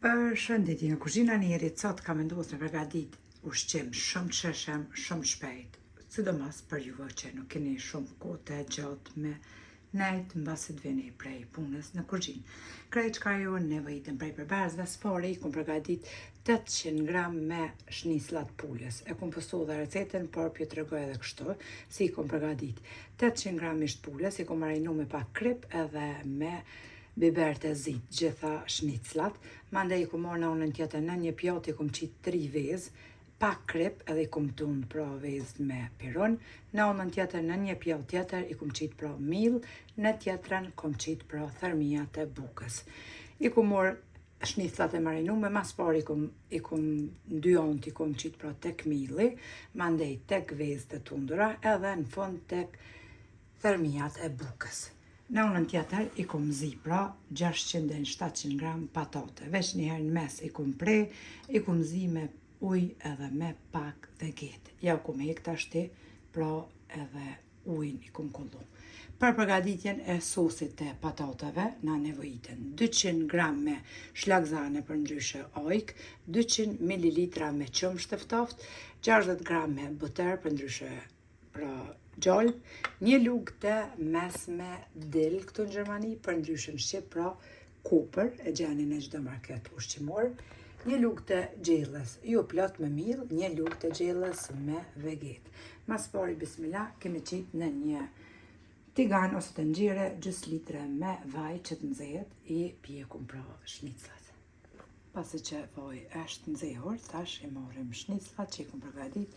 Shëndetje, në kuzhina njerit sot kam vendosur me përgatit ushqim shumë të sheshëm, shumë të shpejt, sidomos për juve që nuk keni shumë kohë të gjatë me nejt mbasi të vini prej punës në kuzhinë. Krejt çka ju nevojitën prej përbarzve, spore i kum përgatit 800 gram me shnislat pulës. E kum postu dhe recetën, por pju t'rregoj edhe kështu si i kum përgatit. 800 gram misht pulës, i kum marinu me pak krip edhe me biber të zit, gjitha shniclat. Mandej i kum marrë në anën tjetër në një pjatë i kum qit 3 vezë, pak krip edhe i kum tund pra vezë me pirun. Në anën tjetër në një pjatë tjetër i kum qit pra mill, në tjetrën kum qit pra thërmia të bukës. I kum marrë shniclat e marinume, mas pari i kum në 2 anë i kum qit pra tek milli, mandej tek vezë të tundura edhe në fund tek thërmiat e bukës. Në anën tjetër i kum zi pra 600-700 gram patate. Veç njëherë në mes i kum pre, i kum zi me ujë edhe me pak vegetë. Ja u kum hek tashti, pra edhe ujin i kum kullu. Për përgatitjen e sosit të patatave, na nevojiten 200 gram me shlakzane për ndryshe ojk, 200 ml me qumësht të ftoftë, 60 gram me buter për ndryshe pra gjalp, një lugë të mesme dill këtu në Gjermani, për ndryshe në Shqip, pra kupër, e gjeni në çdo market ushqimor, një lugë të gjellës, ju plot me mill, një lugë të gjellës me vegetë. Mas pari bismillah, kemi qit në një tigan ose të nxire gjys litre me vaj që të nxehet, i pjekum pra shniclat. Pasi që vaj është nxehur, tash i marrim shniclat që i kum përgatit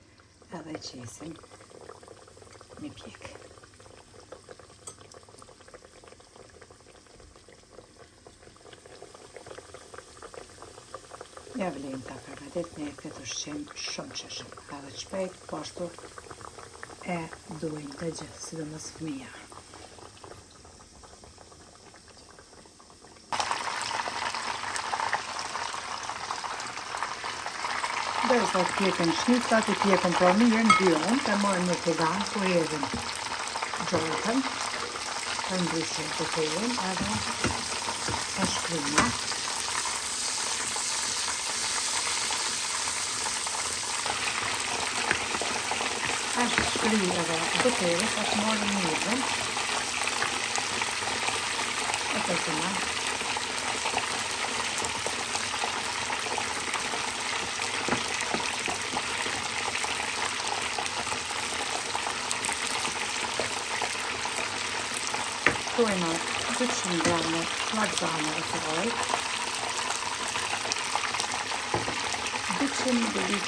edhe i qesim me pjek. Ja vlen ta përgatit me këtë ushqim shumë qeshëm, edhe të shpejt, po ashtu e dojnë të gjithë, sidomos fëmija. Derisa të pjekën shniclat, i pjekën pra mirë në 2 anë, të marrë një tigan, ku hedhim gjalpën, për ndryshe të tejën, edhe e shkrima. E shkri edhe buterës, e të marrë mirën, e të tëma. Tojna 200 gram shlakzane ose vaj, 200 ml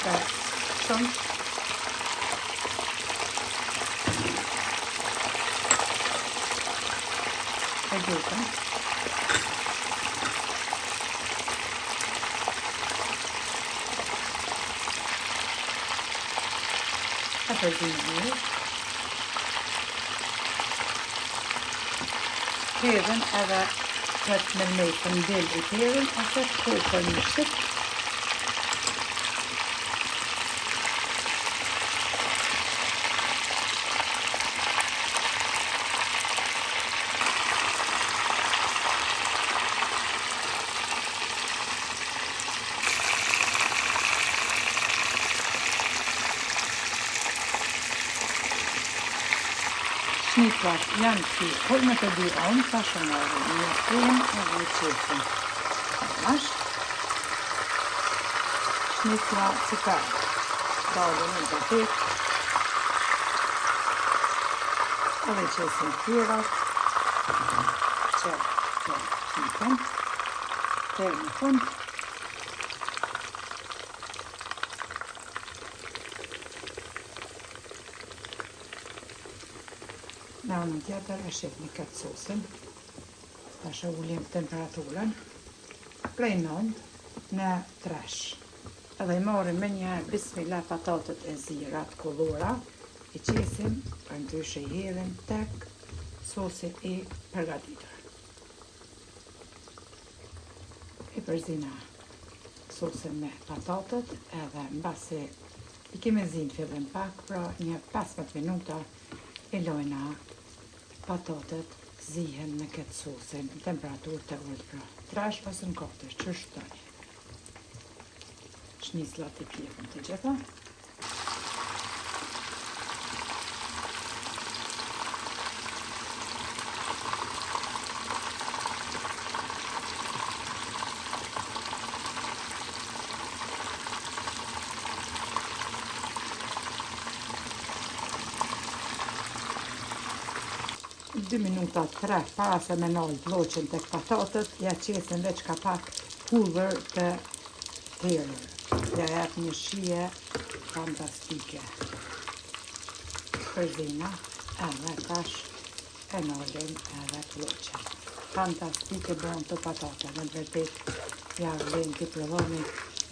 qumësht, e gjutën, e përzinë, perën edhe këtë me mejtën dill i perën, ose kupër një shqip. Shniclat janë pjekur me të 2 anë, ta shënërë një krem edhe i qesim. Tash, shnicla si ka dalën në gatit, edhe i qesim tjerat, që të shnikën, të në fund. Në anën tjetër e shifni këtë sosin, tash e ullim temperaturën, prej 9 në 3. Edhe i marrim me njëherë bismillah patatet e zira të kullura, i qesim, për ndryshe i hedhim tek sosi i përgatitur. I përzina sosin me patatet, edhe mbasi i kemi zinë fillim pak, pra një 15 minuta i lojna patatet zihen me këtë sosin në temperaturë të ulët pra 3 ose në 4, që shtoni. Shniclat I pjekëm të gjitha. Dy minuta 3 para se me nalë vloqen tek patatët, ja qesin veç ka pak pulver të terër. Ja jep një shije fantastike. Përzina, edhe tash e nalim edhe vloqen. Fantastike bon të patate, në vërtet ja vlen të provoni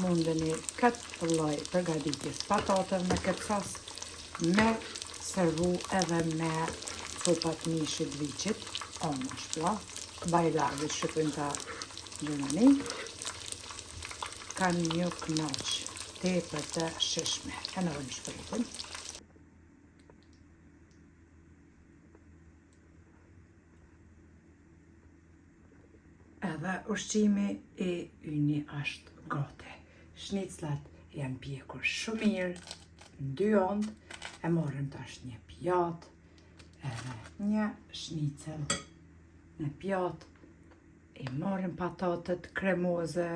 mundeni këtë lloj përgatitjes patatën me këtë sas, me servu edhe me sopat mishit viqit, ona shpla, bajlagit shqipin ta Gjermani, kanë një knaq, tepër të shishme, e në vëmë shpëritin. Edhe ushqimi I yni ashtë gati. Shniclat janë pjekur shumë mirë, në 2 ondë, e morëm tash një pjatë, edhe një shnicel në pjatë, I morëm patatët kremoze,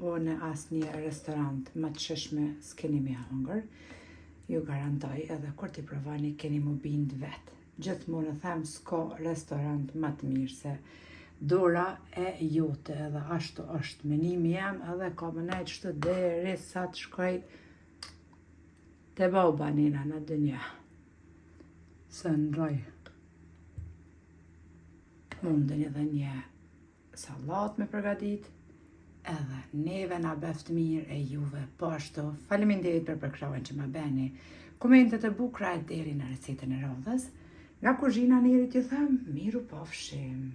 o në asë një restorant më të shishme s'keni me hongër, ju garantoj edhe kur t'i provani keni mu bind vetë. Gjithmonë them s'ka restorant më të mirë se dora e jote edhe ashtu është menimi jam edhe ka më nejtë shtë deri sa të shkoj të baba nina në dënja. Së ndroj munden edhe një salat me përgatit, edhe neve na beft mirë e juve po ashtu. Faleminderit për përkraven që ma beni. Komentet e bukra e deri në recetën e radhës. Nga kuzhina Nerit ju them, miru pafshim.